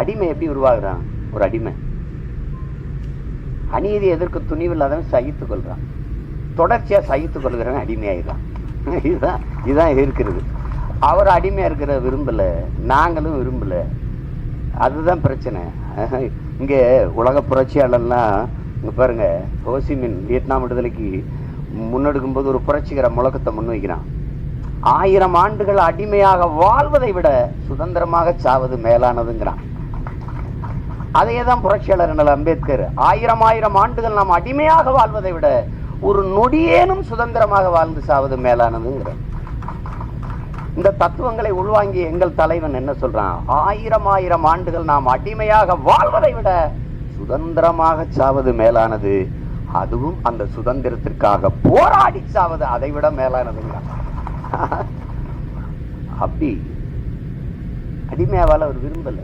அடிமை எப்படி உருவாகுறான்? ஒரு அடிமை அநீதி எதற்கு துணிவு இல்லாதவன் சகித்துக் கொள்றான். தொடர்ச்சியா சகித்துக் கொள்கிறவன் அடிமையாயிடுறான். இதுதான் இருக்கிறது. அவர் அடிமையா இருக்கிற விரும்பல, நாங்களும் விரும்பல. அதுதான் பிரச்சனை. இங்க உலக புரட்சியாளர்லாம் இங்க பாருங்க, ஹோசிமின் வியட்நாம் விடுதலைக்கு முன்னெடுக்கும் போது ஒரு புரட்சிகர முழக்கத்தை முன்வைக்கிறான். 1000 ஆண்டுகள் அடிமையாக வாழ்வதை விட சுதந்திரமாக சாவது மேலானதுங்கிறான். அதையேதான் புரட்சியாளர் அண்ணல் அம்பேத்கர் 1000 ஆண்டுகள் நாம் அடிமையாக வாழ்வதை விட ஒரு நொடியேனும் சுதந்திரமாக வாழ்ந்து சாவது மேலானதுங்கிற இந்த தத்துவங்களை உள்வாங்கி எங்கள் தலைவன் என்ன சொல்றான்? 1000 ஆண்டுகள் நாம் அடிமையாக வாழ்வதை விட சுதந்திரமாக சாவது மேலானது, அதுவும் அந்த சுதந்திரத்திற்காக போராடி சாவது அதை விட மேலானதுங்கிறான். அப்படி அடிமையாவால் அவர் விரும்பல.